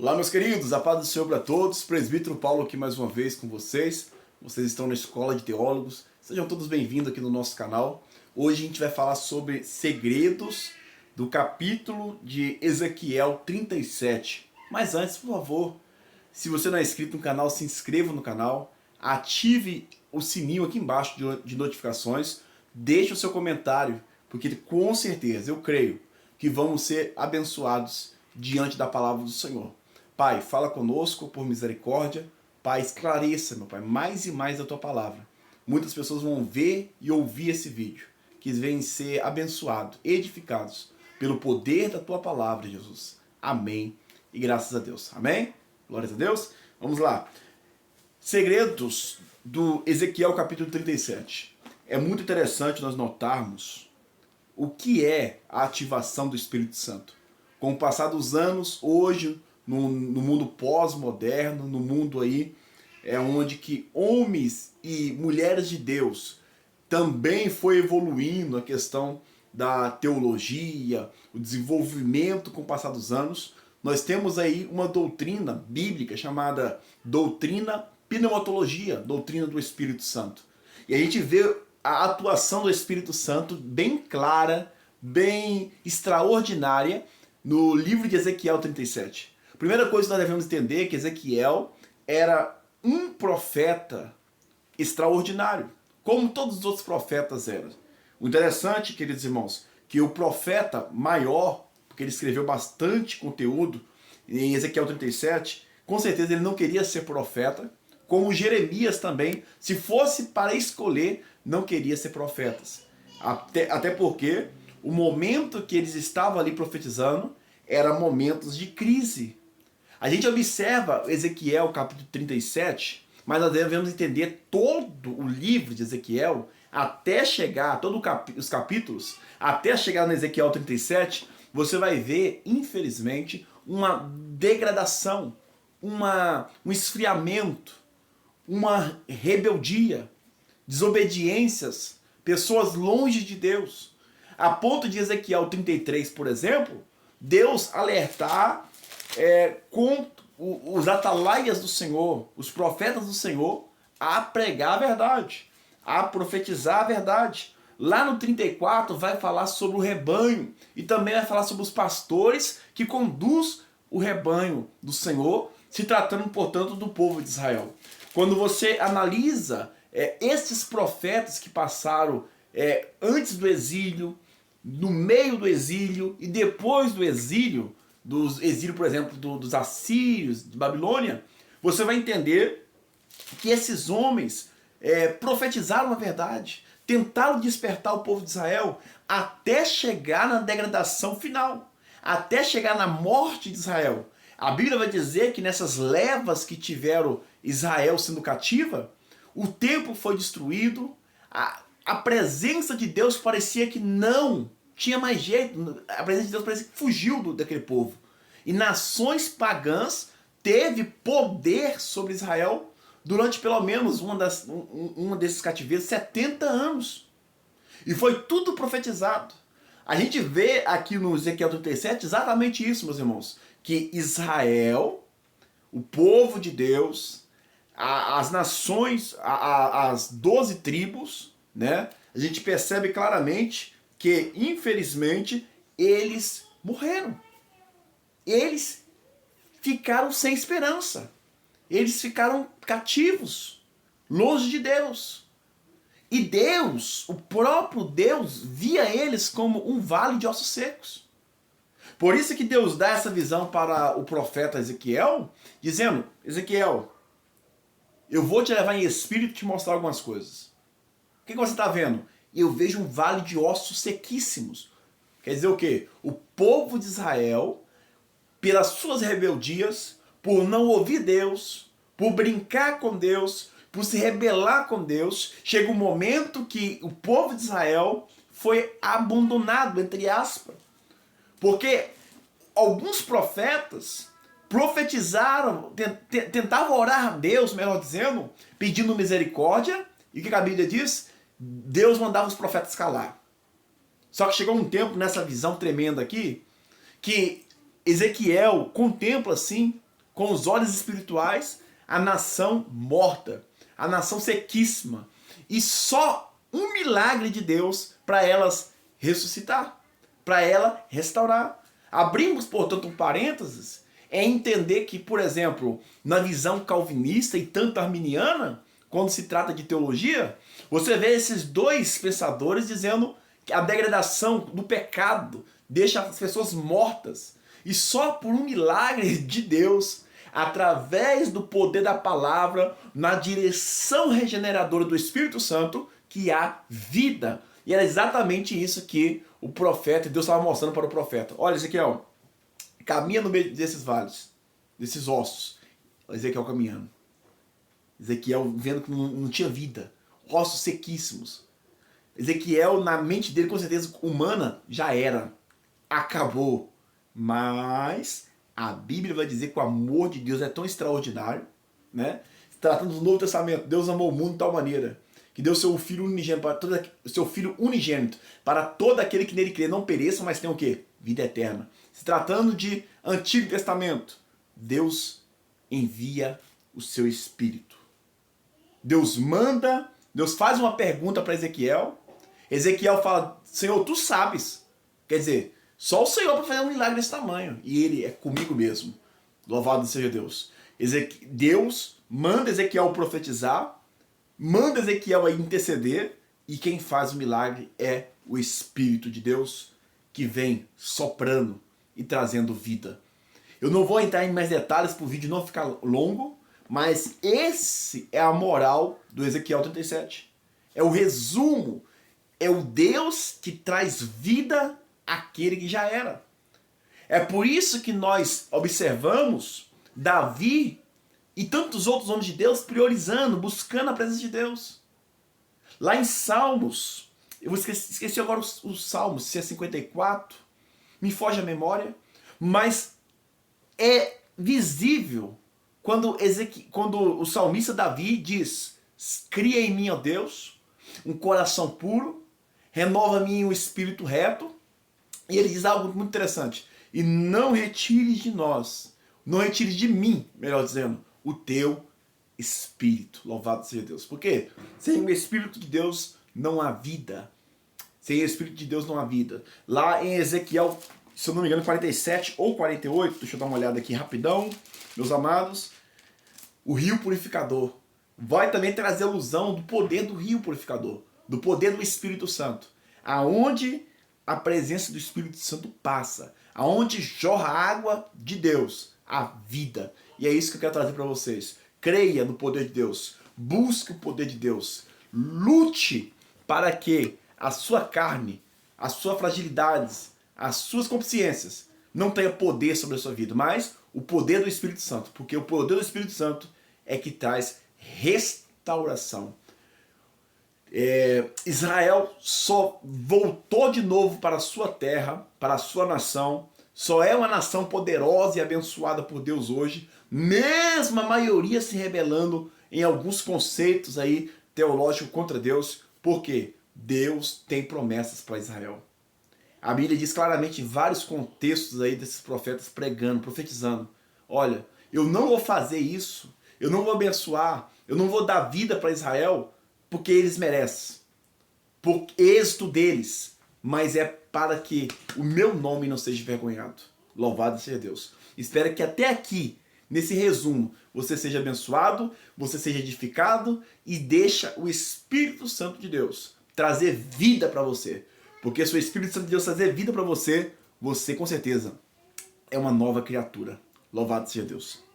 Olá, meus queridos, a paz do Senhor para todos. Presbítero Paulo aqui mais uma vez com vocês. Vocês estão na Escola de Teólogos. Sejam todos bem-vindos aqui no nosso canal. Hoje a gente vai falar sobre segredos do capítulo de Ezequiel 37. Mas antes, por favor, se você não é inscrito no canal, se inscreva no canal, ative o sininho aqui embaixo de notificações, deixe o seu comentário, porque com certeza, eu creio, que vamos ser abençoados diante da palavra do Senhor. Pai, fala conosco por misericórdia. Pai, esclareça, meu Pai, mais e mais a Tua palavra. Muitas pessoas vão ver e ouvir esse vídeo, que venham ser abençoados, edificados pelo poder da Tua palavra, Jesus. Amém. E graças a Deus. Amém? Glórias a Deus. Vamos lá. Segredos do Ezequiel capítulo 37. É muito interessante nós notarmos o que é a ativação do Espírito Santo. Com o passar dos anos, hoje, no mundo pós-moderno, no mundo aí, onde que homens e mulheres de Deus também foi evoluindo a questão da teologia, o desenvolvimento com o passar dos anos, nós temos aí uma doutrina bíblica chamada doutrina pneumatologia, doutrina do Espírito Santo. E a gente vê a atuação do Espírito Santo bem clara, bem extraordinária no livro de Ezequiel 37. A primeira coisa que nós devemos entender é que Ezequiel era um profeta extraordinário, como todos os outros profetas eram. O interessante, queridos irmãos, que o profeta maior, porque ele escreveu bastante conteúdo em Ezequiel 37, com certeza ele não queria ser profeta, como Jeremias também, se fosse para escolher, não queria ser profetas. Até porque o momento que eles estavam ali profetizando eram momentos de crise. A gente observa Ezequiel capítulo 37, mas nós devemos entender todo o livro de Ezequiel até chegar, todos os capítulos, até chegar no Ezequiel 37, você vai ver, infelizmente, uma degradação, um esfriamento, uma rebeldia, desobediências, pessoas longe de Deus. A ponto de Ezequiel 33, por exemplo, Deus alertar com os atalaias do Senhor, os profetas do Senhor, a pregar a verdade, a profetizar a verdade. Lá no 34 vai falar sobre o rebanho e também vai falar sobre os pastores que conduz o rebanho do Senhor, se tratando, portanto, do povo de Israel. Quando você analisa esses profetas que passaram antes do exílio, no meio do exílio e depois do exílio, por exemplo, dos assírios, de Babilônia, você vai entender que esses homens profetizaram a verdade, tentaram despertar o povo de Israel até chegar na degradação final, até chegar na morte de Israel. A Bíblia vai dizer que nessas levas que tiveram Israel sendo cativa, o templo foi destruído, a presença de Deus parecia que não tinha mais jeito, a presença de Deus parecia que fugiu daquele povo. E nações pagãs teve poder sobre Israel durante pelo menos uma desses cativeiros, 70 anos. E foi tudo profetizado. A gente vê aqui no Ezequiel 37 exatamente isso, meus irmãos, que Israel, o povo de Deus, as nações, as 12 tribos, né? A gente percebe claramente que, infelizmente, eles morreram. Eles ficaram sem esperança. Eles ficaram cativos, longe de Deus. E Deus, o próprio Deus, via eles como um vale de ossos secos. Por isso que Deus dá essa visão para o profeta Ezequiel, dizendo: Ezequiel, eu vou te levar em espírito e te mostrar algumas coisas. O que você está vendo? Eu vejo um vale de ossos sequíssimos. Quer dizer o quê? O povo de Israel, pelas suas rebeldias, por não ouvir Deus, por brincar com Deus, por se rebelar com Deus, chega um momento que o povo de Israel foi abandonado, entre aspas. Porque alguns profetas profetizaram, tentavam orar a Deus, melhor dizendo, pedindo misericórdia, e o que a Bíblia diz? Deus mandava os profetas calar. Só que chegou um tempo nessa visão tremenda aqui, que Ezequiel contempla assim com os olhos espirituais a nação morta, a nação sequíssima. E só um milagre de Deus para elas ressuscitar, para ela restaurar. Abrimos, portanto, um parênteses, é entender que, por exemplo, na visão calvinista e tanto arminiana, quando se trata de teologia, você vê esses dois pensadores dizendo que a degradação do pecado deixa as pessoas mortas. E só por um milagre de Deus, através do poder da palavra, na direção regeneradora do Espírito Santo, que há vida. E era exatamente isso que o profeta, Deus estava mostrando para o profeta. Olha, Ezequiel, caminha no meio desses vales, desses ossos. Ezequiel caminhando. Ezequiel vendo que não tinha vida. Ossos sequíssimos. Ezequiel, na mente dele, com certeza humana, já era. Acabou. Mas a Bíblia vai dizer que o amor de Deus é tão extraordinário, né? Tratando do Novo Testamento, Deus amou o mundo de tal maneira que deu seu filho unigênito para todo aquele que nele crê, não pereça, mas tenha o quê? Vida eterna. Se tratando de Antigo Testamento, Deus envia o seu Espírito. Deus manda, Deus faz uma pergunta para Ezequiel. Ezequiel fala, Senhor, tu sabes. Quer dizer, só o Senhor para fazer um milagre desse tamanho. E ele é comigo mesmo. Louvado seja Deus. Deus manda Ezequiel profetizar, manda Ezequiel a interceder, e quem faz o milagre é o Espírito de Deus, que vem soprando e trazendo vida. Eu não vou entrar em mais detalhes para o vídeo não ficar longo, mas esse é a moral do Ezequiel 37. É o resumo. É o Deus que traz vida àquele que já era. É por isso que nós observamos Davi e tantos outros homens de Deus priorizando, buscando a presença de Deus. Lá em Salmos, eu esqueci agora os Salmos, se é 54, me foge a memória, mas é visível quando o salmista Davi diz, cria em mim, ó Deus, um coração puro, renova em mim um espírito reto, e ele diz algo muito interessante, e não retires de nós, não retires de mim, melhor dizendo, o teu Espírito. Louvado seja Deus. Por quê? Sem o Espírito de Deus não há vida. Sem o Espírito de Deus não há vida. Lá em Ezequiel, se eu não me engano, 47 ou 48, deixa eu dar uma olhada aqui rapidão, meus amados, o rio purificador vai também trazer alusão do poder do rio purificador, do poder do Espírito Santo, aonde a presença do Espírito Santo passa, aonde jorra a água de Deus, a vida. E é isso que eu quero trazer para vocês. Creia no poder de Deus, busque o poder de Deus, lute para que a sua carne, as suas fragilidades, as suas consciências não tenham poder sobre a sua vida, mas o poder do Espírito Santo, porque o poder do Espírito Santo é que traz restauração. Israel só voltou de novo para a sua terra, para a sua nação, só é uma nação poderosa e abençoada por Deus hoje, mesmo a maioria se rebelando em alguns conceitos aí teológicos contra Deus, porque Deus tem promessas para Israel. A Bíblia diz claramente em vários contextos aí desses profetas pregando, profetizando, olha, eu não vou fazer isso, eu não vou abençoar, eu não vou dar vida para Israel, porque eles merecem, por êxito deles, mas é para que o meu nome não seja envergonhado. Louvado seja Deus. Espero que até aqui, nesse resumo, você seja abençoado, você seja edificado e deixa o Espírito Santo de Deus trazer vida para você. Porque se o Espírito Santo de Deus trazer vida para você, você com certeza é uma nova criatura. Louvado seja Deus.